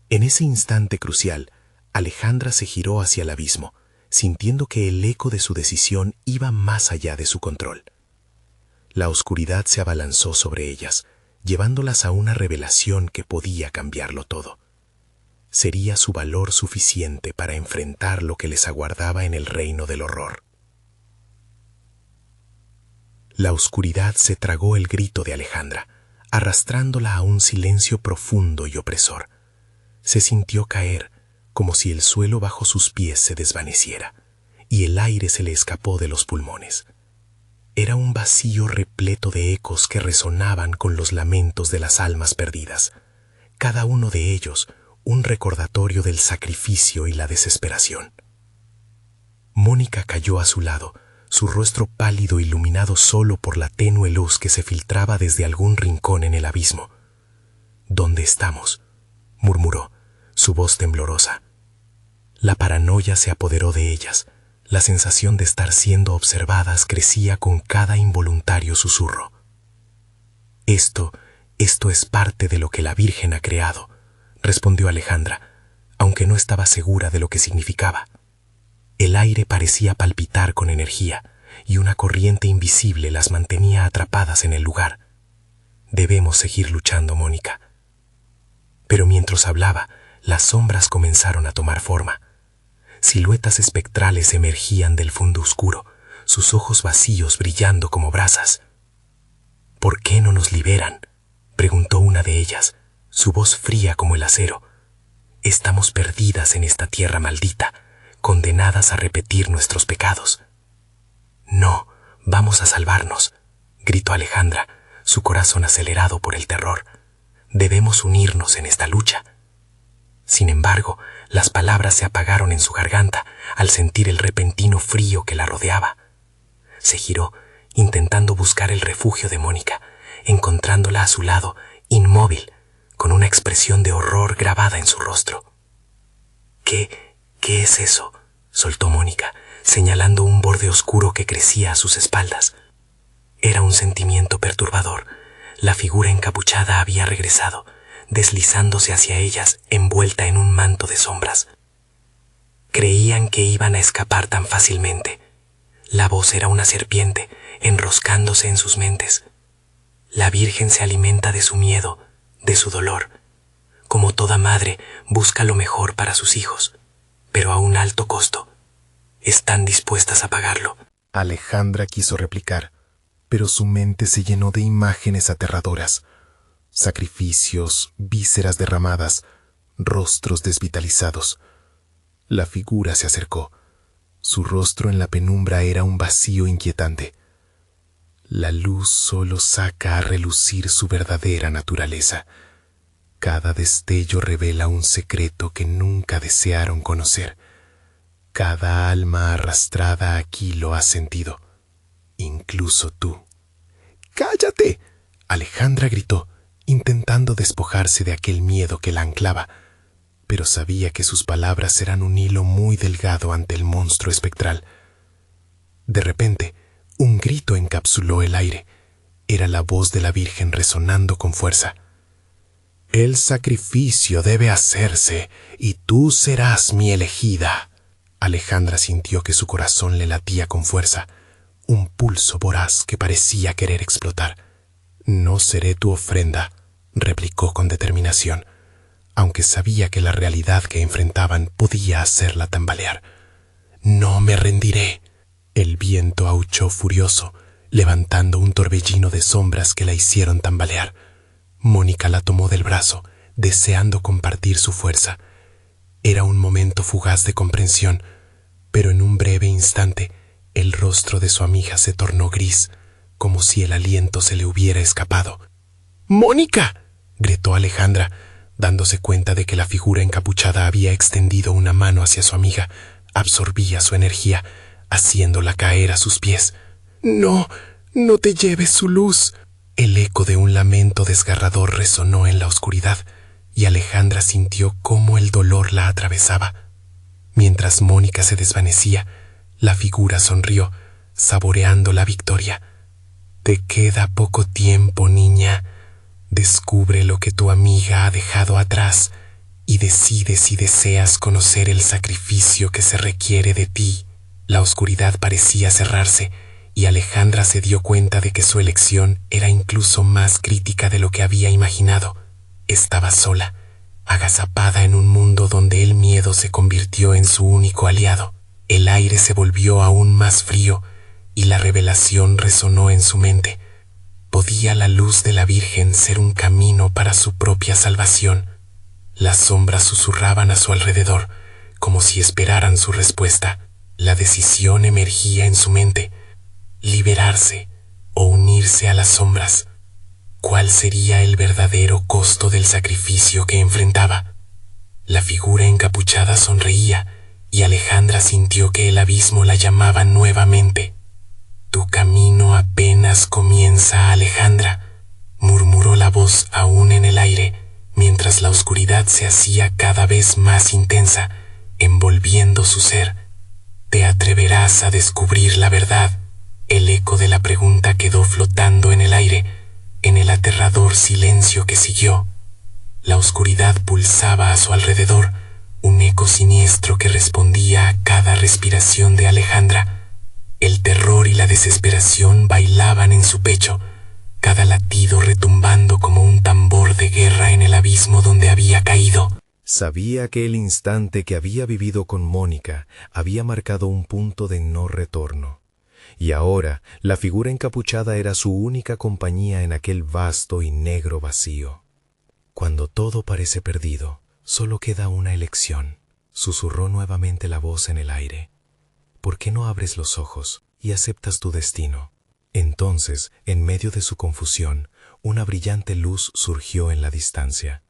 En ese instante crucial, Alejandra se giró hacia el abismo, sintiendo que el eco de su decisión iba más allá de su control. La oscuridad se abalanzó sobre ellas, llevándolas a una revelación que podía cambiarlo todo. Sería su valor suficiente para enfrentar lo que les aguardaba en el reino del horror. La oscuridad se tragó el grito de Alejandra, arrastrándola a un silencio profundo y opresor. Se sintió caer, como si el suelo bajo sus pies se desvaneciera, y el aire se le escapó de los pulmones. Era un vacío repleto de ecos que resonaban con los lamentos de las almas perdidas, cada uno de ellos un recordatorio del sacrificio y la desesperación. Mónica cayó a su lado, su rostro pálido iluminado solo por la tenue luz que se filtraba desde algún rincón en el abismo. ¿Dónde estamos?, murmuró, su voz temblorosa. La paranoia se apoderó de ellas. La sensación de estar siendo observadas crecía con cada involuntario susurro. Esto es parte de lo que la Virgen ha creado, respondió Alejandra, aunque no estaba segura de lo que significaba. El aire parecía palpitar con energía, y una corriente invisible las mantenía atrapadas en el lugar. Debemos seguir luchando, Mónica. Pero mientras hablaba, las sombras comenzaron a tomar forma. Siluetas espectrales emergían del fondo oscuro, sus ojos vacíos brillando como brasas. ¿Por qué no nos liberan?, preguntó una de ellas, su voz fría como el acero. Estamos perdidas en esta tierra maldita, condenadas a repetir nuestros pecados. No, vamos a salvarnos, gritó Alejandra, su corazón acelerado por el terror. Debemos unirnos en esta lucha. Sin embargo, las palabras se apagaron en su garganta al sentir el repentino frío que la rodeaba. Se giró, intentando buscar el refugio de Mónica, encontrándola a su lado, inmóvil, con una expresión de horror grabada en su rostro. ¿Qué es eso?, soltó Mónica, señalando un borde oscuro que crecía a sus espaldas. Era un sentimiento perturbador. La figura encapuchada había regresado, deslizándose hacia ellas envuelta en un manto de sombras. Creían que iban a escapar tan fácilmente. La voz era una serpiente, enroscándose en sus mentes. La Virgen se alimenta de su miedo, de su dolor. Como toda madre, busca lo mejor para sus hijos, pero a un alto costo. Están dispuestas a pagarlo. Alejandra quiso replicar, pero su mente se llenó de imágenes aterradoras. Sacrificios, vísceras derramadas, rostros desvitalizados. La figura se acercó. Su rostro en la penumbra era un vacío inquietante. La luz solo saca a relucir su verdadera naturaleza. Cada destello revela un secreto que nunca desearon conocer. Cada alma arrastrada aquí lo ha sentido, incluso tú. ¡Cállate!, Alejandra gritó, intentando despojarse de aquel miedo que la anclaba, pero sabía que sus palabras eran un hilo muy delgado ante el monstruo espectral. De repente, un grito encapsuló el aire. Era la voz de la Virgen resonando con fuerza. El sacrificio debe hacerse y tú serás mi elegida. Alejandra sintió que su corazón le latía con fuerza, un pulso voraz que parecía querer explotar. No seré tu ofrenda, replicó con determinación, aunque sabía que la realidad que enfrentaban podía hacerla tambalear. No me rendiré. El viento aulló furioso, levantando un torbellino de sombras que la hicieron tambalear. Mónica la tomó del brazo, deseando compartir su fuerza. Era un momento fugaz de comprensión, pero en un breve instante el rostro de su amiga se tornó gris, como si el aliento se le hubiera escapado. ¡Mónica!, gritó Alejandra, dándose cuenta de que la figura encapuchada había extendido una mano hacia su amiga. Absorbía su energía, haciéndola caer a sus pies. «No, no te lleves su luz». El eco de un lamento desgarrador resonó en la oscuridad, y Alejandra sintió cómo el dolor la atravesaba. Mientras Mónica se desvanecía, la figura sonrió, saboreando la victoria. «Te queda poco tiempo, niña. Descubre lo que tu amiga ha dejado atrás y decide si deseas conocer el sacrificio que se requiere de ti». La oscuridad parecía cerrarse, y Alejandra se dio cuenta de que su elección era incluso más crítica de lo que había imaginado. Estaba sola, agazapada en un mundo donde el miedo se convirtió en su único aliado. El aire se volvió aún más frío y la revelación resonó en su mente. ¿Podía la luz de la Virgen ser un camino para su propia salvación? Las sombras susurraban a su alrededor, como si esperaran su respuesta. La decisión emergía en su mente: liberarse o unirse a las sombras. ¿Cuál sería el verdadero costo del sacrificio que enfrentaba? La figura encapuchada sonreía, y Alejandra sintió que el abismo la llamaba nuevamente. «Tu camino apenas comienza, Alejandra», murmuró la voz aún en el aire, mientras la oscuridad se hacía cada vez más intensa, envolviendo su ser. «¿Te atreverás a descubrir la verdad?». El eco de la pregunta quedó flotando en el aire, en el aterrador silencio que siguió. La oscuridad pulsaba a su alrededor, un eco siniestro que respondía a cada respiración de Alejandra. El terror y la desesperación bailaban en su pecho, cada latido retumbando como un tambor de guerra en el abismo donde había caído. Sabía que el instante que había vivido con Mónica había marcado un punto de no retorno, y ahora la figura encapuchada era su única compañía en aquel vasto y negro vacío. «Cuando todo parece perdido, solo queda una elección», susurró nuevamente la voz en el aire. «¿Por qué no abres los ojos y aceptas tu destino?». Entonces, en medio de su confusión, una brillante luz surgió en la distancia.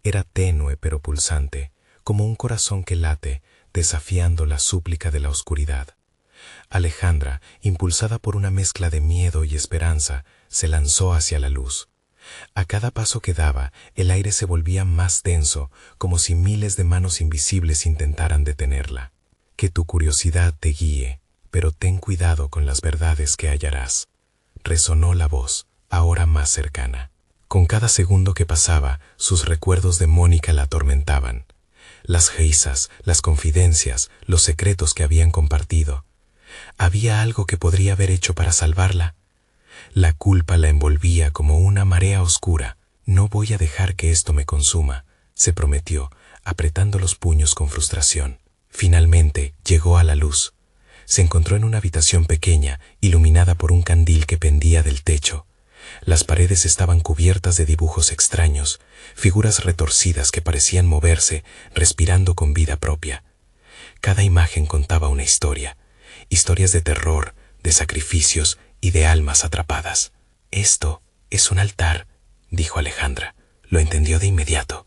Era tenue pero pulsante, como un corazón que late, desafiando la súplica de la oscuridad. Alejandra, impulsada por una mezcla de miedo y esperanza, se lanzó hacia la luz. A cada paso que daba, el aire se volvía más denso, como si miles de manos invisibles intentaran detenerla. «Que tu curiosidad te guíe, pero ten cuidado con las verdades que hallarás», resonó la voz, ahora más cercana. Con cada segundo que pasaba, sus recuerdos de Mónica la atormentaban. Las risas, las confidencias, los secretos que habían compartido. ¿Había algo que podría haber hecho para salvarla? La culpa la envolvía como una marea oscura. «No voy a dejar que esto me consuma», se prometió, apretando los puños con frustración. Finalmente llegó a la luz. Se encontró en una habitación pequeña, iluminada por un candil que pendía del techo. Las paredes estaban cubiertas de dibujos extraños, figuras retorcidas que parecían moverse, respirando con vida propia. Cada imagen contaba una historia, historias de terror, de sacrificios y de almas atrapadas. «Esto es un altar», dijo Alejandra. Lo entendió de inmediato.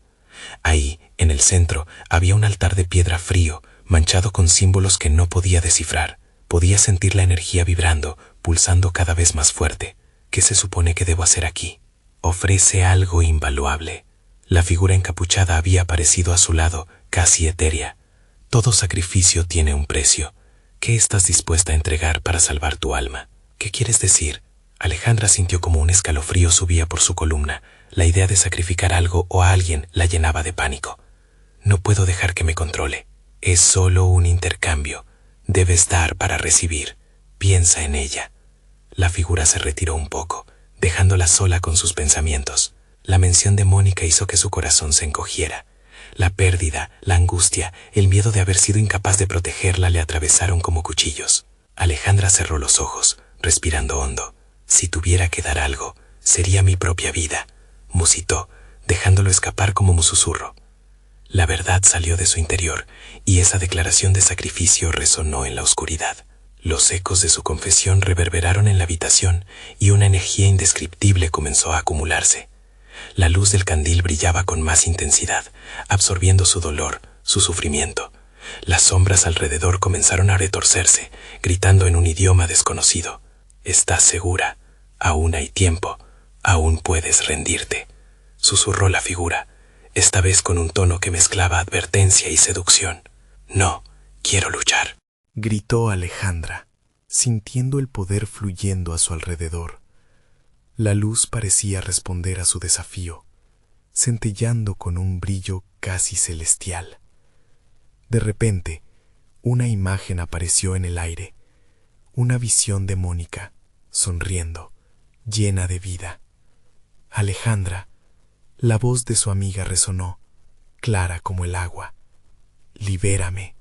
Ahí, en el centro, había un altar de piedra frío, manchado con símbolos que no podía descifrar. Podía sentir la energía vibrando, pulsando cada vez más fuerte. «¿Qué se supone que debo hacer aquí?». «Ofrece algo invaluable». La figura encapuchada había aparecido a su lado, casi etérea. «Todo sacrificio tiene un precio. ¿Qué estás dispuesta a entregar para salvar tu alma?». «¿Qué quieres decir?». Alejandra sintió como un escalofrío subía por su columna. La idea de sacrificar algo o a alguien la llenaba de pánico. No puedo dejar que me controle. Es solo un intercambio. Debes dar para recibir. Piensa en ella. La figura se retiró un poco, dejándola sola con sus pensamientos. La mención de Mónica hizo que su corazón se encogiera. La pérdida, la angustia, el miedo de haber sido incapaz de protegerla le atravesaron como cuchillos. Alejandra cerró los ojos, respirando hondo. Si tuviera que dar algo, sería mi propia vida, musitó, dejándolo escapar como un susurro. La verdad salió de su interior, y esa declaración de sacrificio resonó en la oscuridad. Los ecos de su confesión reverberaron en la habitación, y una energía indescriptible comenzó a acumularse. La luz del candil brillaba con más intensidad, absorbiendo su dolor, su sufrimiento. Las sombras alrededor comenzaron a retorcerse, gritando en un idioma desconocido. «Estás segura, aún hay tiempo, aún puedes rendirte», susurró la figura, esta vez con un tono que mezclaba advertencia y seducción. «No, quiero luchar», gritó Alejandra, sintiendo el poder fluyendo a su alrededor. La luz parecía responder a su desafío, centellando con un brillo casi celestial. De repente, una imagen apareció en el aire, una visión de Mónica, sonriendo, llena de vida. Alejandra, la voz de su amiga resonó, clara como el agua. «Libérame».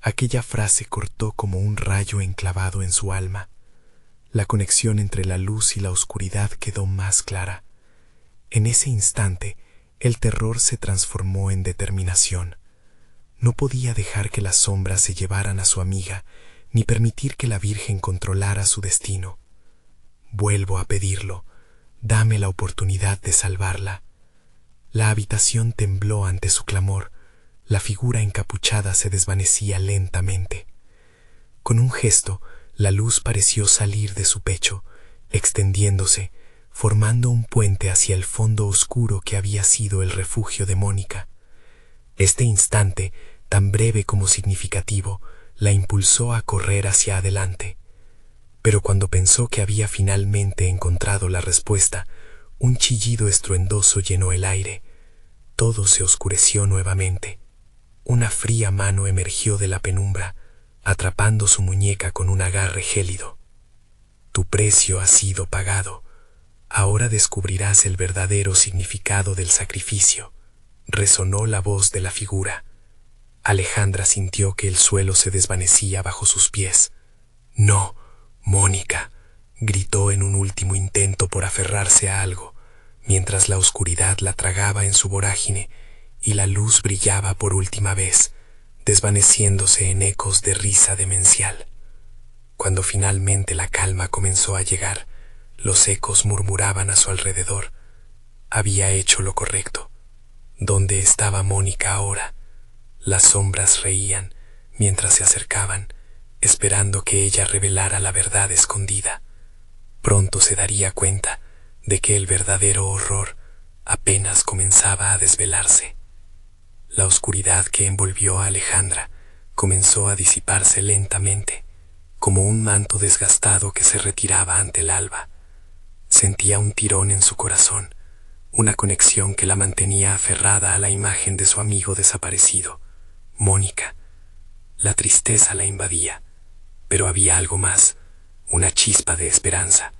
Aquella frase cortó como un rayo enclavado en su alma. La conexión entre la luz y la oscuridad quedó más clara. En ese instante, el terror se transformó en determinación. No podía dejar que las sombras se llevaran a su amiga, ni permitir que la Virgen controlara su destino. «Vuelvo a pedirlo, dame la oportunidad de salvarla». La habitación tembló ante su clamor. La figura encapuchada se desvanecía lentamente. Con un gesto, la luz pareció salir de su pecho, extendiéndose, formando un puente hacia el fondo oscuro que había sido el refugio de Mónica. Este instante, tan breve como significativo, la impulsó a correr hacia adelante. Pero cuando pensó que había finalmente encontrado la respuesta, un chillido estruendoso llenó el aire. Todo se oscureció nuevamente. Una fría mano emergió de la penumbra, atrapando su muñeca con un agarre gélido. «Tu precio ha sido pagado. Ahora descubrirás el verdadero significado del sacrificio», resonó la voz de la figura. Alejandra sintió que el suelo se desvanecía bajo sus pies. «No, Mónica», gritó en un último intento por aferrarse a algo, mientras la oscuridad la tragaba en su vorágine y la luz brillaba por última vez, desvaneciéndose en ecos de risa demencial. Cuando finalmente la calma comenzó a llegar, los ecos murmuraban a su alrededor. Había hecho lo correcto. ¿Dónde estaba Mónica ahora? Las sombras reían mientras se acercaban, esperando que ella revelara la verdad escondida. Pronto se daría cuenta de que el verdadero horror apenas comenzaba a desvelarse. La oscuridad que envolvió a Alejandra comenzó a disiparse lentamente, como un manto desgastado que se retiraba ante el alba. Sentía un tirón en su corazón, una conexión que la mantenía aferrada a la imagen de su amigo desaparecido, Mónica. La tristeza la invadía, pero había algo más, una chispa de esperanza.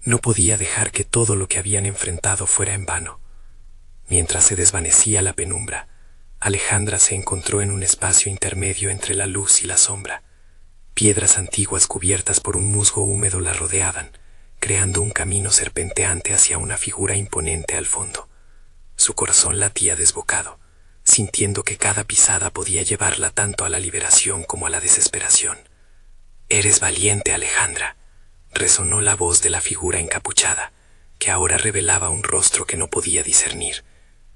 No podía dejar que todo lo que habían enfrentado fuera en vano. Mientras se desvanecía la penumbra, Alejandra se encontró en un espacio intermedio entre la luz y la sombra. Piedras antiguas cubiertas por un musgo húmedo la rodeaban, creando un camino serpenteante hacia una figura imponente al fondo. Su corazón latía desbocado, sintiendo que cada pisada podía llevarla tanto a la liberación como a la desesperación. «Eres valiente, Alejandra», resonó la voz de la figura encapuchada, que ahora revelaba un rostro que no podía discernir.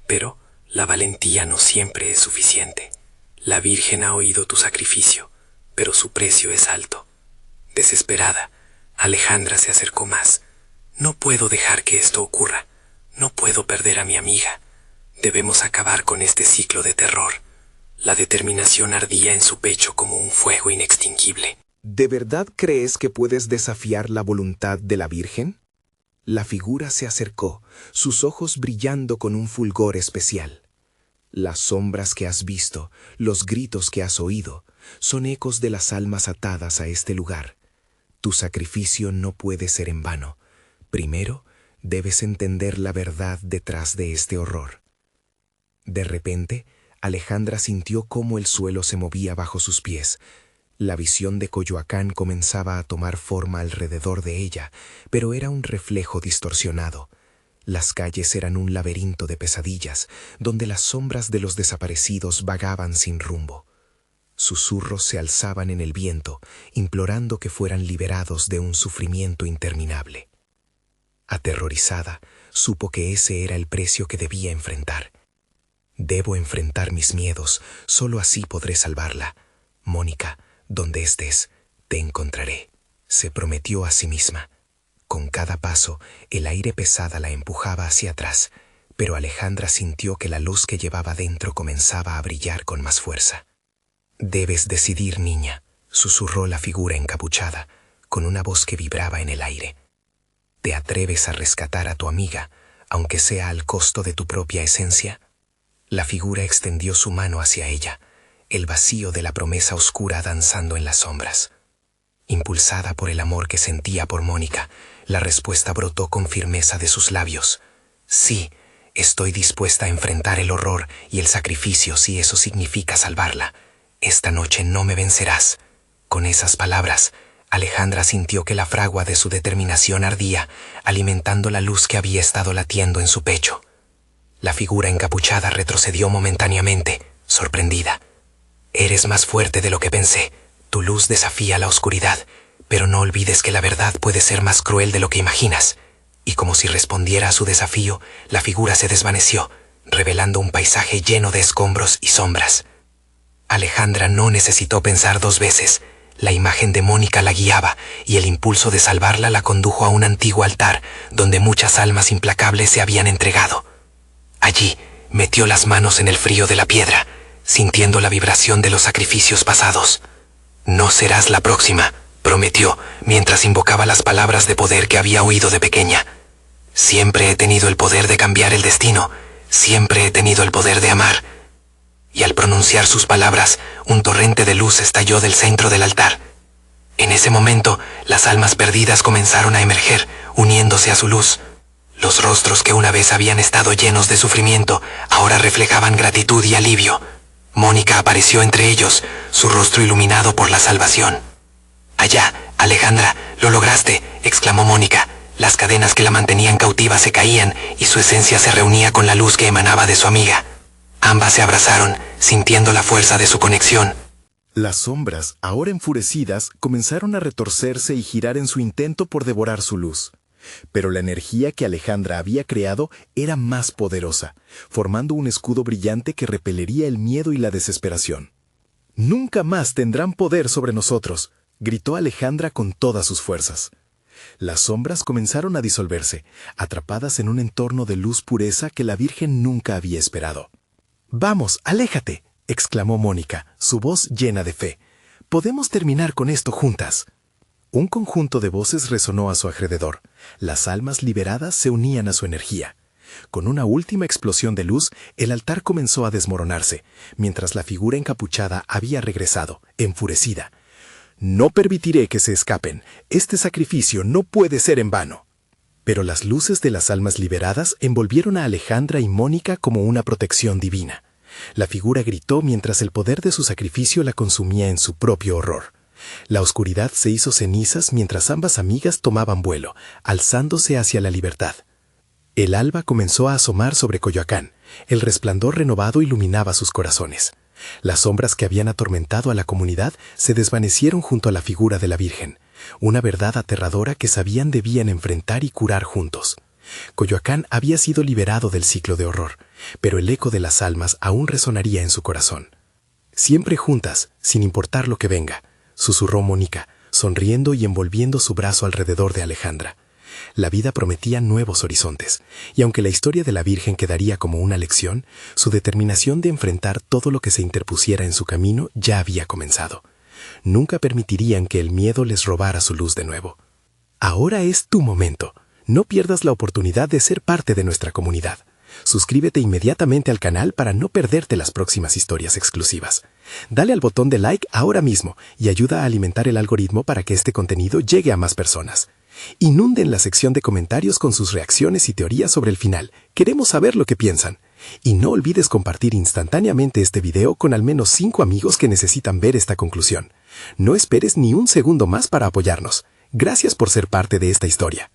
«Pero la valentía no siempre es suficiente. La Virgen ha oído tu sacrificio, pero su precio es alto». Desesperada, Alejandra se acercó más. «No puedo dejar que esto ocurra. No puedo perder a mi amiga. Debemos acabar con este ciclo de terror». La determinación ardía en su pecho como un fuego inextinguible. ¿De verdad crees que puedes desafiar la voluntad de la Virgen? La figura se acercó, sus ojos brillando con un fulgor especial. Las sombras que has visto, los gritos que has oído, son ecos de las almas atadas a este lugar. Tu sacrificio no puede ser en vano. Primero, debes entender la verdad detrás de este horror. De repente, Alejandra sintió cómo el suelo se movía bajo sus pies. La visión de Coyoacán comenzaba a tomar forma alrededor de ella, pero era un reflejo distorsionado. Las calles eran un laberinto de pesadillas, donde las sombras de los desaparecidos vagaban sin rumbo. Susurros se alzaban en el viento, implorando que fueran liberados de un sufrimiento interminable. Aterrorizada, supo que ese era el precio que debía enfrentar. Debo enfrentar mis miedos, solo así podré salvarla. Mónica, donde estés, te encontraré, se prometió a sí misma. Con cada paso, el aire pesada la empujaba hacia atrás, pero Alejandra sintió que la luz que llevaba dentro comenzaba a brillar con más fuerza. «Debes decidir, niña», susurró la figura encapuchada, con una voz que vibraba en el aire. «¿Te atreves a rescatar a tu amiga, aunque sea al costo de tu propia esencia?» La figura extendió su mano hacia ella, el vacío de la promesa oscura danzando en las sombras. Impulsada por el amor que sentía por Mónica, la respuesta brotó con firmeza de sus labios. «Sí, estoy dispuesta a enfrentar el horror y el sacrificio si eso significa salvarla. Esta noche no me vencerás». Con esas palabras, Alejandra sintió que la fragua de su determinación ardía, alimentando la luz que había estado latiendo en su pecho. La figura encapuchada retrocedió momentáneamente, sorprendida. «Eres más fuerte de lo que pensé. Tu luz desafía la oscuridad, pero no olvides que la verdad puede ser más cruel de lo que imaginas». Y como si respondiera a su desafío, la figura se desvaneció, revelando un paisaje lleno de escombros y sombras. Alejandra no necesitó pensar dos veces. La imagen de Mónica la guiaba y el impulso de salvarla la condujo a un antiguo altar donde muchas almas implacables se habían entregado. Allí metió las manos en el frío de la piedra, sintiendo la vibración de los sacrificios pasados. «No serás la próxima», prometió, mientras invocaba las palabras de poder que había oído de pequeña. «Siempre he tenido el poder de cambiar el destino, siempre he tenido el poder de amar». Y al pronunciar sus palabras, un torrente de luz estalló del centro del altar. En ese momento, las almas perdidas comenzaron a emerger, uniéndose a su luz. Los rostros que una vez habían estado llenos de sufrimiento, ahora reflejaban gratitud y alivio. Mónica apareció entre ellos, su rostro iluminado por la salvación. «Allá, Alejandra, lo lograste», exclamó Mónica. Las cadenas que la mantenían cautiva se caían y su esencia se reunía con la luz que emanaba de su amiga. Ambas se abrazaron, sintiendo la fuerza de su conexión. Las sombras, ahora enfurecidas, comenzaron a retorcerse y girar en su intento por devorar su luz. Pero la energía que Alejandra había creado era más poderosa, formando un escudo brillante que repelería el miedo y la desesperación. «Nunca más tendrán poder sobre nosotros», gritó Alejandra con todas sus fuerzas. Las sombras comenzaron a disolverse, atrapadas en un entorno de luz pureza que la Virgen nunca había esperado. «Vamos, aléjate», exclamó Mónica, su voz llena de fe. «Podemos terminar con esto juntas». Un conjunto de voces resonó a su alrededor. Las almas liberadas se unían a su energía. Con una última explosión de luz, el altar comenzó a desmoronarse, mientras la figura encapuchada había regresado, enfurecida. «No permitiré que se escapen. Este sacrificio no puede ser en vano». Pero las luces de las almas liberadas envolvieron a Alejandra y Mónica como una protección divina. La figura gritó mientras el poder de su sacrificio la consumía en su propio horror. La oscuridad se hizo cenizas mientras ambas amigas tomaban vuelo, alzándose hacia la libertad. El alba comenzó a asomar sobre Coyoacán. El resplandor renovado iluminaba sus corazones. Las sombras que habían atormentado a la comunidad se desvanecieron junto a la figura de la Virgen, una verdad aterradora que sabían debían enfrentar y curar juntos. Coyoacán había sido liberado del ciclo de horror, pero el eco de las almas aún resonaría en su corazón. «Siempre juntas, sin importar lo que venga», susurró Mónica, sonriendo y envolviendo su brazo alrededor de Alejandra. La vida prometía nuevos horizontes, y aunque la historia de la Virgen quedaría como una lección, su determinación de enfrentar todo lo que se interpusiera en su camino ya había comenzado. nunca permitirían que el miedo les robara su luz de nuevo. Ahora es tu momento. No pierdas la oportunidad de ser parte de nuestra comunidad. Suscríbete inmediatamente al canal para no perderte las próximas historias exclusivas. Dale al botón de like ahora mismo y ayuda a alimentar el algoritmo para que este contenido llegue a más personas. Inunden la sección de comentarios con sus reacciones y teorías sobre el final. Queremos saber lo que piensan. Y no olvides compartir instantáneamente este video con al menos 5 amigos que necesitan ver esta conclusión. No esperes ni un segundo más para apoyarnos. Gracias por ser parte de esta historia.